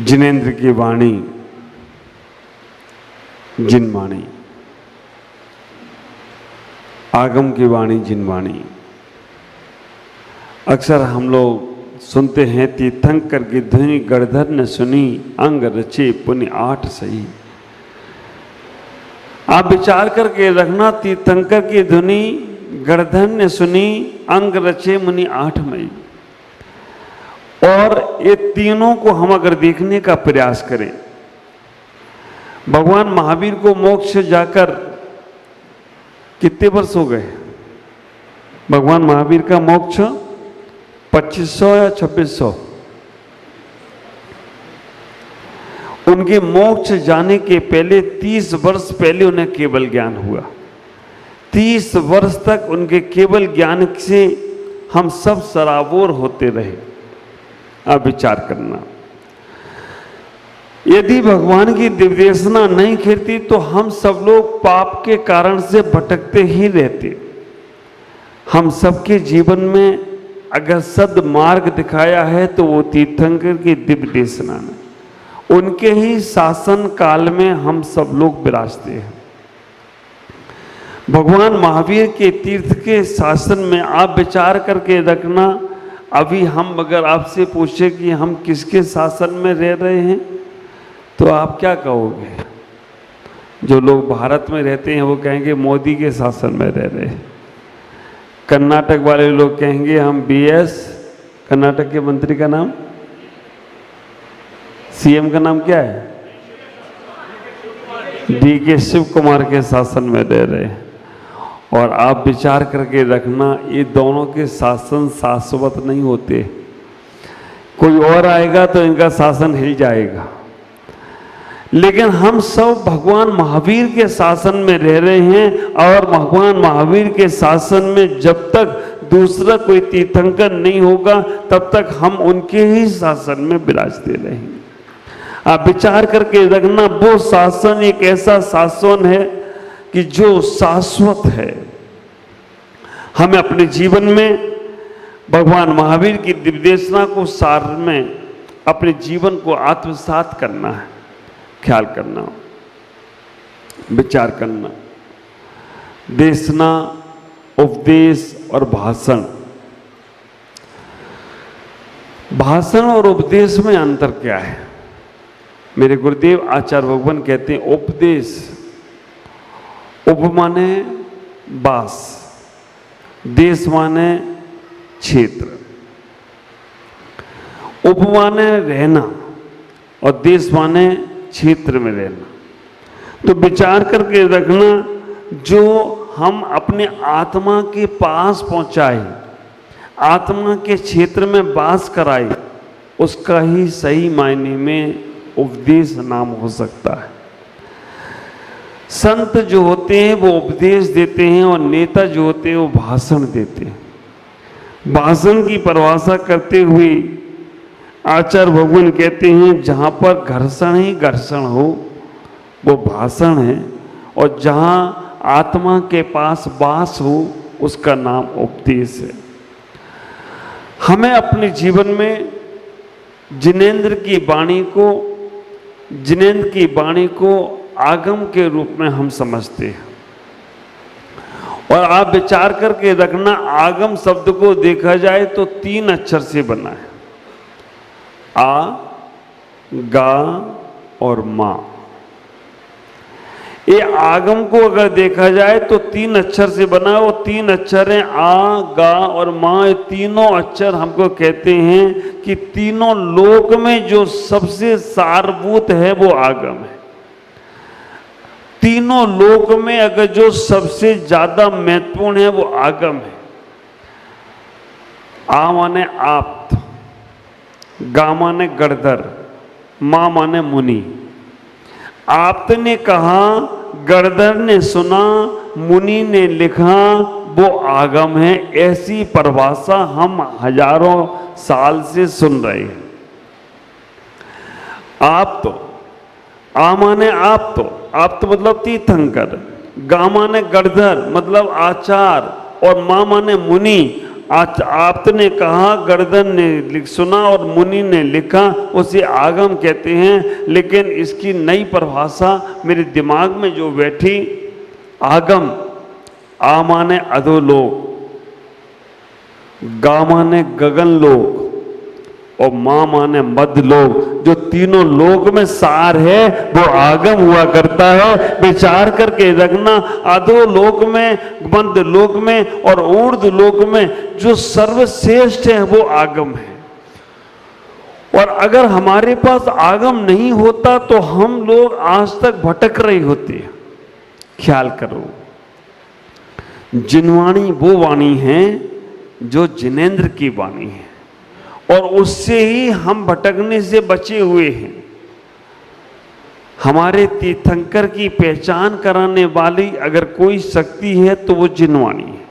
जिनेंद्र की वाणी जिनवाणी, आगम की वाणी जिनवाणी। अक्सर हम लोग सुनते हैं तीर्थंकर की धुनि गणधर ने सुनी, अंग रचे पुण्य 8 सही। आप विचार करके रखना, तीर्थंकर की धुनि गणधर ने सुनी, अंग रचे मुनि 8 मई। और ये तीनों को हम अगर देखने का प्रयास करें, भगवान महावीर को मोक्ष जाकर कितने वर्ष हो गए? भगवान महावीर का मोक्ष 2500 या 2600। उनके मोक्ष जाने के पहले 30 वर्ष पहले उन्हें केवल ज्ञान हुआ। 30 वर्ष तक उनके केवल ज्ञान से हम सब सराबोर होते रहे। आप विचार करना, यदि भगवान की दिव्यदेशना नहीं खिलती तो हम सब लोग पाप के कारण से भटकते ही रहते। हम सबके जीवन में अगर सद्मार्ग दिखाया है तो वो तीर्थंकर की दिव्यदेशना ने, उनके ही शासन काल में हम सब लोग विराजते हैं। भगवान महावीर के तीर्थ के शासन में आप विचार करके रखना, अभी हम अगर आपसे पूछे कि हम किसके शासन में रह रहे हैं तो आप क्या कहोगे? जो लोग भारत में रहते हैं वो कहेंगे मोदी के शासन में रह रहे हैं। कर्नाटक वाले लोग कहेंगे हम BS, कर्नाटक के मंत्री का नाम, CM का नाम क्या है? DK शिव कुमार के शासन में रह रहे हैं। और आप विचार करके रखना, ये दोनों के शासन शाश्वत नहीं होते। कोई और आएगा तो इनका शासन हिल जाएगा। लेकिन हम सब भगवान महावीर के शासन में रह रहे हैं, और भगवान महावीर के शासन में जब तक दूसरा कोई तीर्थंकर नहीं होगा तब तक हम उनके ही शासन में विराजते रहेंगे। आप विचार करके रखना, वो शासन एक ऐसा शासन है कि जो शाश्वत है। हमें अपने जीवन में भगवान महावीर की दिव्यदेशना को सार में अपने जीवन को आत्मसात करना है, ख्याल करना, विचार करना। देशना, उपदेश और भाषण। भाषण और उपदेश में अंतर क्या है? मेरे गुरुदेव आचार्य भगवान कहते हैं उपदेश, उप माने बास, देश माने क्षेत्र। उप माने रहना और देश माने क्षेत्र में रहना। तो विचार करके रखना, जो हम अपने आत्मा के पास पहुंचाए, आत्मा के क्षेत्र में वास कराए, उसका ही सही मायने में उपदेश नाम हो सकता है। संत जो होते हैं वो उपदेश देते हैं, और नेता जो होते हैं वो भाषण देते हैं। भाषण की परिभाषा करते हुए आचार्य भगवान कहते हैं, जहाँ पर घर्षण ही घर्षण हो वो भाषण है, और जहाँ आत्मा के पास वास हो उसका नाम उपदेश है। हमें अपने जीवन में जिनेंद्र की वाणी को आगम के रूप में हम समझते हैं। और आप विचार करके रखना, आगम शब्द को देखा जाए तो 3 अक्षर से बना है, आ, गा और मां। ये आगम को अगर देखा जाए तो 3 अक्षर से बना है। वो 3 अक्षर हैं आ, गा और मां। ये तीनों अक्षर हमको कहते हैं कि तीनों लोक में जो सबसे सारभूत है वो आगम है। तीनों लोक में अगर जो सबसे ज्यादा महत्वपूर्ण है वो आगम है। आ माने आप्त, गा माने गणधर, मां माने मुनि। आप्त ने कहा, गणधर ने सुना, मुनि ने लिखा, वो आगम है। ऐसी परिभाषा हम हजारों साल से सुन रहे हैं। आप्त, आ माने आप्त, आप्त मतलब तीर्थंकर, गा माने गणधर मतलब आचार, और मां माने मुनि। आज आपने कहा, गर्दन ने सुना और मुनि ने लिखा, उसे आगम कहते हैं। लेकिन इसकी नई परिभाषा मेरे दिमाग में जो बैठी, आगम, आ माने अधोलोक, गा माने गगन लोक और मां माने मध्य लोक। जो तीनों लोक में सार है वो आगम हुआ करता है। विचार करके रखना, अधोलोक में, मध्य लोक में और ऊर्ध्व लोक में जो सर्वश्रेष्ठ है वो आगम है। और अगर हमारे पास आगम नहीं होता तो हम लोग आज तक भटक रहे होते। ख्याल करो, जिनवाणी वो वाणी है जो जिनेंद्र की वाणी है, और उससे ही हम भटकने से बचे हुए हैं। हमारे तीर्थंकर की पहचान कराने वाली अगर कोई शक्ति है तो वो जिनवाणी है।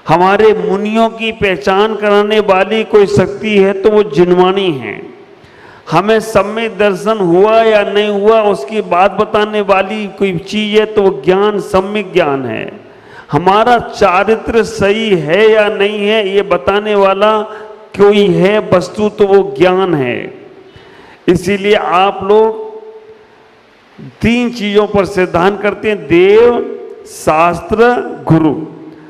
हमारे मुनियों की पहचान कराने वाली कोई शक्ति है तो वो जिनवाणी है। हमें सम्यक दर्शन हुआ या नहीं हुआ उसकी बात बताने वाली कोई चीज है तो वो ज्ञान सम्यक ज्ञान है। हमारा चारित्र सही है या नहीं है ये बताने वाला कोई है वस्तु तो वो ज्ञान है। इसीलिए आप लोग 3 चीजों पर सिद्धांत करते हैं, देव, शास्त्र, गुरु।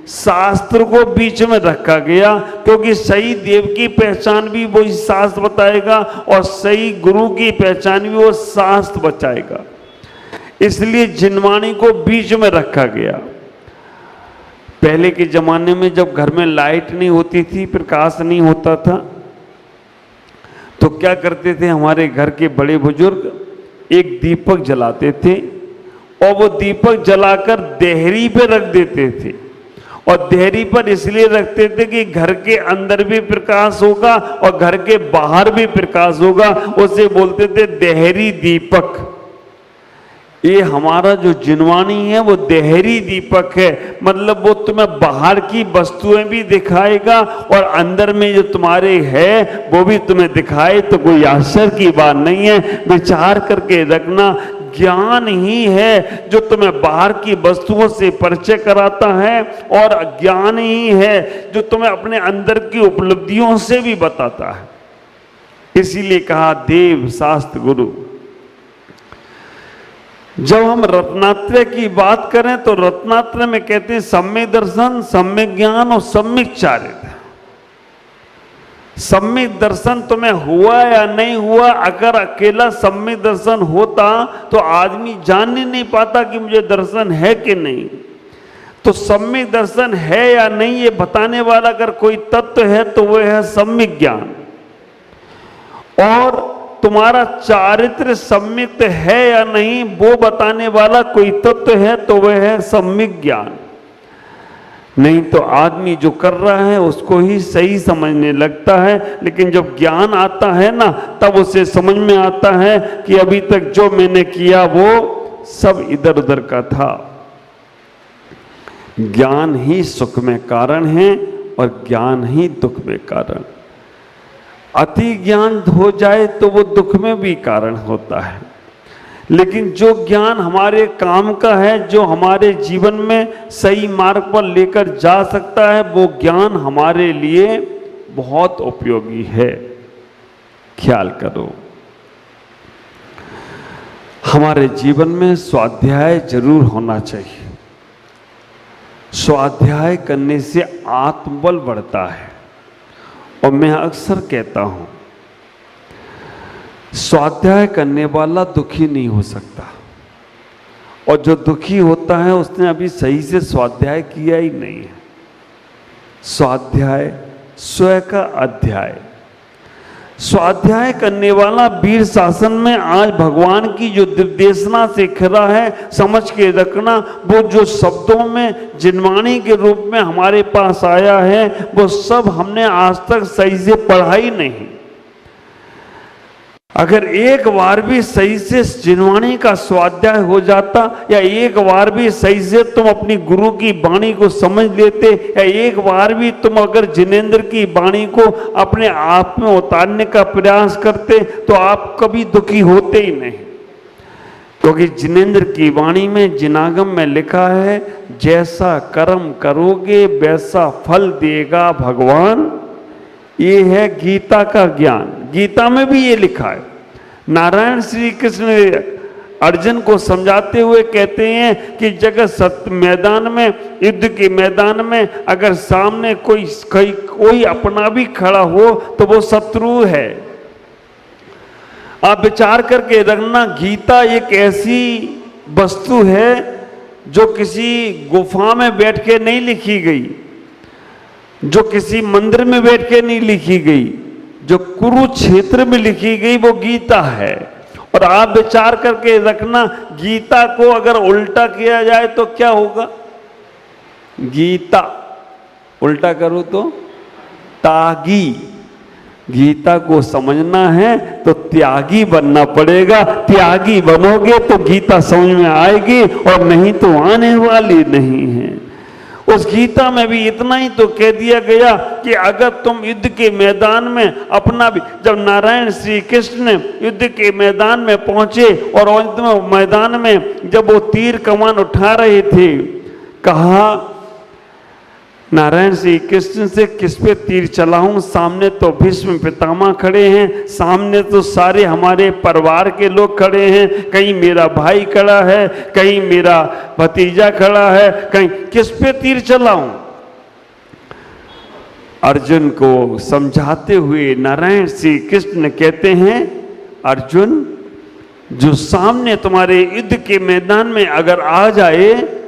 शास्त्र को बीच में रखा गया क्योंकि सही देव की पहचान भी वही शास्त्र बताएगा और सही गुरु की पहचान भी वो शास्त्र बताएगा। इसलिए जिनवाणी को बीच में रखा गया। पहले के जमाने में जब घर में लाइट नहीं होती थी, प्रकाश नहीं होता था, तो क्या करते थे हमारे घर के बड़े बुजुर्ग, एक दीपक जलाते थे और वो दीपक जलाकर देहरी पे रख देते थे। और देहरी पर इसलिए रखते थे कि घर के अंदर भी प्रकाश होगा और घर के बाहर भी प्रकाश होगा। उसे बोलते थे देहरी दीपक। ये हमारा जो जिनवाणी है वो देहरी दीपक है, मतलब वो तुम्हें बाहर की वस्तुएं भी दिखाएगा और अंदर में जो तुम्हारे है वो भी तुम्हें दिखाए, तो कोई आश्चर्य की बात नहीं है। विचार करके रखना, ज्ञान ही है जो तुम्हें बाहर की वस्तुओं से परिचय कराता है और ज्ञान ही है जो तुम्हें अपने अंदर की उपलब्धियों से भी बताता है। इसीलिए कहा देव, शास्त्र, गुरु। जब हम रत्नात्रय की बात करें तो रत्नात्रय में कहते हैं सम्यक दर्शन, सम्यक ज्ञान और सम्यक चारित्र। सम्यक दर्शन तुम्हें हुआ या नहीं हुआ, अगर अकेला सम्यक दर्शन होता तो आदमी जान ही नहीं पाता कि मुझे दर्शन है कि नहीं। तो सम्यक दर्शन है या नहीं ये बताने वाला अगर कोई तत्व है तो वह है सम्यक ज्ञान। और तुम्हारा चारित्र सम्यक है या नहीं वो बताने वाला कोई तत्व है तो वह है सम्यक ज्ञान। नहीं तो आदमी जो कर रहा है उसको ही सही समझने लगता है, लेकिन जब ज्ञान आता है ना तब उसे समझ में आता है कि अभी तक जो मैंने किया वो सब इधर उधर का था। ज्ञान ही सुख में कारण है और ज्ञान ही दुख में कारण। अति ज्ञान हो जाए तो वो दुख में भी कारण होता है, लेकिन जो ज्ञान हमारे काम का है, जो हमारे जीवन में सही मार्ग पर लेकर जा सकता है, वो ज्ञान हमारे लिए बहुत उपयोगी है। ख्याल करो, हमारे जीवन में स्वाध्याय जरूर होना चाहिए। स्वाध्याय करने से आत्मबल बढ़ता है। और मैं अक्सर कहता हूं, स्वाध्याय करने वाला दुखी नहीं हो सकता, और जो दुखी होता है उसने अभी सही से स्वाध्याय किया ही नहीं है। स्वाध्याय स्वयं का अध्याय। स्वाध्याय करने वाला वीर शासन में आज भगवान की जो निर्देशना से खरा है, समझ के रखना, वो जो शब्दों में जिनवाणी के रूप में हमारे पास आया है वो सब हमने आज तक सही से पढ़ा ही नहीं। अगर एक बार भी सही से जिनवाणी का स्वाध्याय हो जाता, या एक बार भी सही से तुम अपनी गुरु की वाणी को समझ लेते, या एक बार भी तुम अगर जिनेंद्र की वाणी को अपने आप में उतारने का प्रयास करते, तो आप कभी दुखी होते ही नहीं। क्योंकि जिनेंद्र की वाणी में, जिनागम में लिखा है, जैसा कर्म करोगे वैसा फल देगा भगवान। ये है गीता का ज्ञान। गीता में भी ये लिखा है। नारायण श्री कृष्ण अर्जुन को समझाते हुए कहते हैं कि जगत सत्य मैदान में, युद्ध के मैदान में अगर सामने कोई अपना भी खड़ा हो तो वो शत्रु है। आप विचार करके रखना, गीता एक ऐसी वस्तु है जो किसी गुफा में बैठ के नहीं लिखी गई, जो किसी मंदिर में बैठ के नहीं लिखी गई, जो कुरुक्षेत्र में लिखी गई वो गीता है। और आप विचार करके रखना, गीता को अगर उल्टा किया जाए तो क्या होगा? गीता उल्टा करो तो तागी। गीता को समझना है तो त्यागी बनना पड़ेगा। त्यागी बनोगे तो गीता समझ में आएगी, और नहीं तो आने वाली नहीं है। उस गीता में भी इतना ही तो कह दिया गया कि अगर तुम युद्ध के मैदान में अपना भी, जब नारायण श्री कृष्ण युद्ध के मैदान में पहुंचे और मैदान में जब वो तीर कमान उठा रहे थे, कहा नारायण श्री कृष्ण से, किस पे तीर चलाऊं? सामने तो भीष्म पितामह खड़े हैं, सामने तो सारे हमारे परिवार के लोग खड़े हैं, कहीं मेरा भाई खड़ा है, कहीं मेरा भतीजा खड़ा है, कहीं किस पे तीर चलाऊं? अर्जुन को समझाते हुए नारायण श्री कृष्ण कहते हैं, अर्जुन, जो सामने तुम्हारे युद्ध के मैदान में अगर आ जाए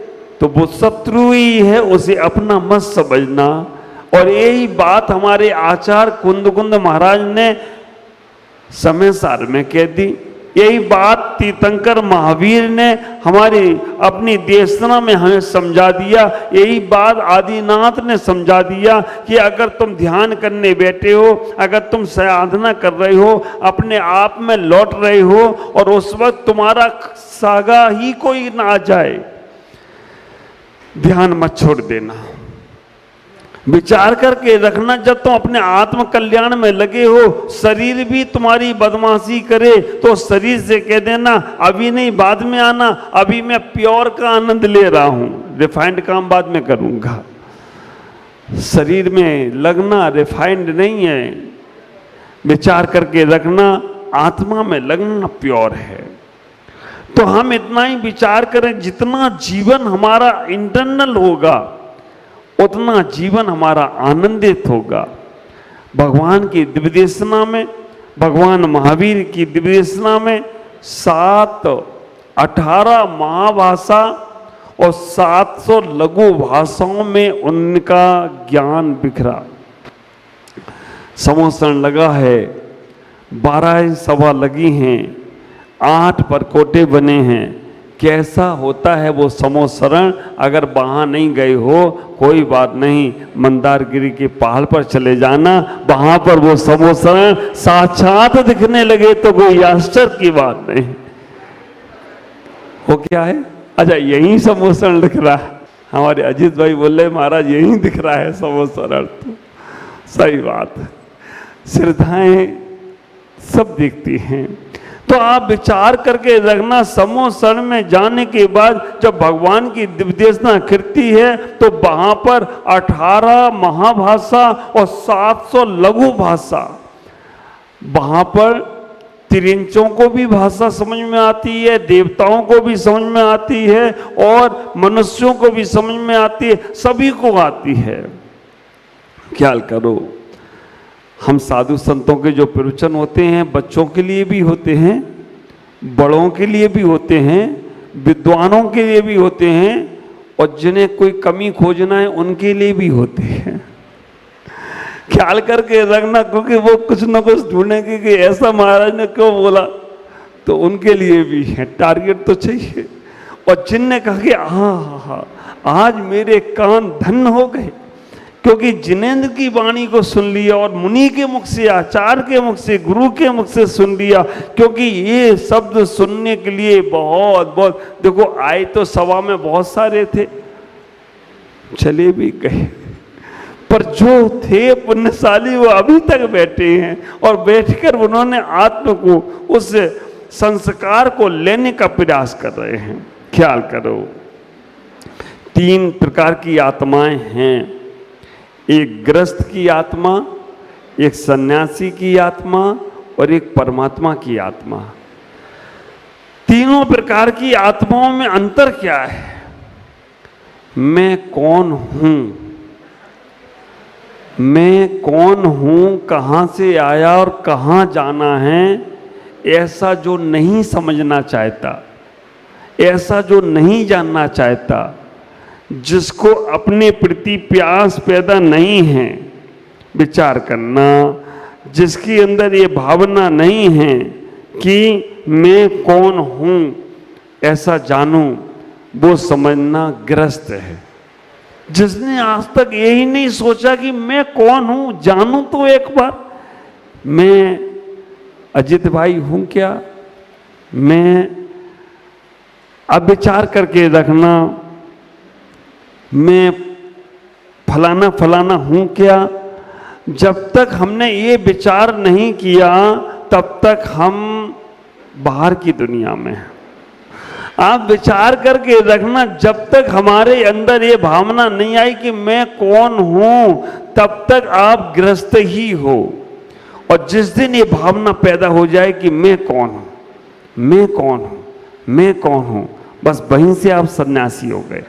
तो वो शत्रु ही है, उसे अपना मत समझना। और यही बात हमारे आचार्य कुंद महाराज ने समय सार में कह दी। यही बात तीर्थंकर महावीर ने हमारी अपनी देशना में हमें समझा दिया। यही बात आदिनाथ ने समझा दिया कि अगर तुम ध्यान करने बैठे हो, अगर तुम साधना कर रहे हो, अपने आप में लौट रहे हो, और उस वक्त तुम्हारा सागा ही कोई ना आ जाए, ध्यान मत छोड़ देना। विचार करके रखना, जब तुम अपने आत्म कल्याण में लगे हो, शरीर भी तुम्हारी बदमाशी करे तो शरीर से कह देना अभी नहीं, बाद में आना, अभी मैं प्योर का आनंद ले रहा हूं, रिफाइंड काम बाद में करूंगा। शरीर में लगना रिफाइंड नहीं है। विचार करके रखना, आत्मा में लगना प्योर है। तो हम इतना ही विचार करें, जितना जीवन हमारा इंटरनल होगा उतना जीवन हमारा आनंदित होगा। भगवान की दिव्य देशना में, भगवान महावीर की दिव्य देशना में 18 महाभाषा और 700 लघु भाषाओं में उनका ज्ञान बिखरा। समोसरण लगा है, 12 सभा लगी हैं, 8 परकोटे बने हैं। कैसा होता है वो समोसरण? अगर वहाँ नहीं गए हो कोई बात नहीं, मंदारगिरी के पहाड़ पर चले जाना, वहाँ पर वो समोसरण साक्षात दिखने लगे तो कोई आश्चर्य की बात नहीं। वो क्या है? अच्छा, यही समोसरण दिख रहा है। हमारे अजीत भाई बोल रहे महाराज यही दिख रहा है समोसरण। तो सही बात है, श्रद्धाएं सब दिखती हैं। तो आप विचार करके रखना, समोसरण में जाने के बाद जब भगवान की दिव्यदेशना खिलती है तो वहां पर 18 महाभाषा और 700 लघु भाषा, वहां पर तिरिंचों को भी भाषा समझ में आती है, देवताओं को भी समझ में आती है, और मनुष्यों को भी समझ में आती है, सभी को आती है। ख्याल करो, हम साधु संतों के जो प्रवचन होते हैं बच्चों के लिए भी होते हैं, बड़ों के लिए भी होते हैं, विद्वानों के लिए भी होते हैं, और जिन्हें कोई कमी खोजना है उनके लिए भी होते हैं। ख्याल करके रखना, क्योंकि वो कुछ ना कुछ ढूंढेंगे कि ऐसा महाराज ने क्यों बोला, तो उनके लिए भी है, टारगेट तो चाहिए। और जिनने कहा कि हाँ आज मेरे कान धन्य हो गए, क्योंकि जिनेंद्र की वाणी को सुन लिया और मुनि के मुख से, आचार्य के मुख से, गुरु के मुख से सुन लिया। क्योंकि ये शब्द सुनने के लिए बहुत देखो, आए तो सभा में बहुत सारे थे, चले भी गए, पर जो थे पुण्यशाली वो अभी तक बैठे हैं, और बैठकर उन्होंने आत्म को उस संस्कार को लेने का प्रयास कर रहे हैं। ख्याल करो, 3 प्रकार की आत्माएं हैं, एक गृहस्थ की आत्मा, एक सन्यासी की आत्मा और एक परमात्मा की आत्मा। तीनों प्रकार की आत्माओं में अंतर क्या है? मैं कौन हूं, मैं कौन हूं, कहां से आया और कहां जाना है, ऐसा जो नहीं समझना चाहता, ऐसा जो नहीं जानना चाहता, जिसको अपने प्रति प्यास पैदा नहीं है विचार करना, जिसके अंदर ये भावना नहीं है कि मैं कौन हूं, ऐसा जानूं, वो समझना गृहस्थ है। जिसने आज तक यही नहीं सोचा कि मैं कौन हूं, जानूं तो एक बार, मैं अजित भाई हूं क्या, मैं अब विचार करके रखना, मैं फलाना फलाना हूं क्या। जब तक हमने ये विचार नहीं किया तब तक हम बाहर की दुनिया में हैं। आप विचार करके रखना, जब तक हमारे अंदर ये भावना नहीं आई कि मैं कौन हूं, तब तक आप गृहस्थ ही हो। और जिस दिन ये भावना पैदा हो जाए कि मैं कौन हूं, मैं कौन हूं, मैं कौन हूं, बस वहीं से आप सन्यासी हो गए।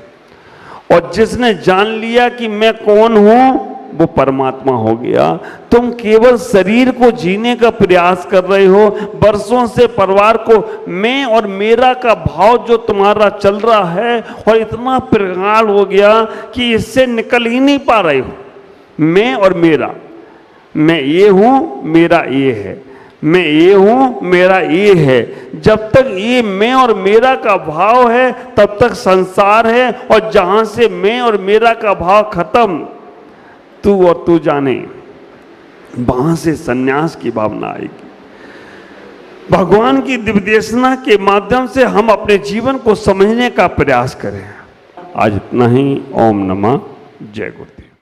और जिसने जान लिया कि मैं कौन हूं, वो परमात्मा हो गया। तुम केवल शरीर को जीने का प्रयास कर रहे हो। बरसों से परिवार को मैं और मेरा का भाव जो तुम्हारा चल रहा है, और इतना प्रगाढ़ हो गया कि इससे निकल ही नहीं पा रहे हो। मैं और मेरा, मैं ये हूं, मेरा ये है, मैं ये हूं, मेरा ये है। जब तक ये मैं और मेरा का भाव है तब तक संसार है, और जहां से मैं और मेरा का भाव खत्म, तू और तू जाने, वहां से सन्यास की भावना आएगी। भगवान की दिव्यदेशना के माध्यम से हम अपने जीवन को समझने का प्रयास करें। आज इतना ही। ओम नमः। जय गुरुदेव।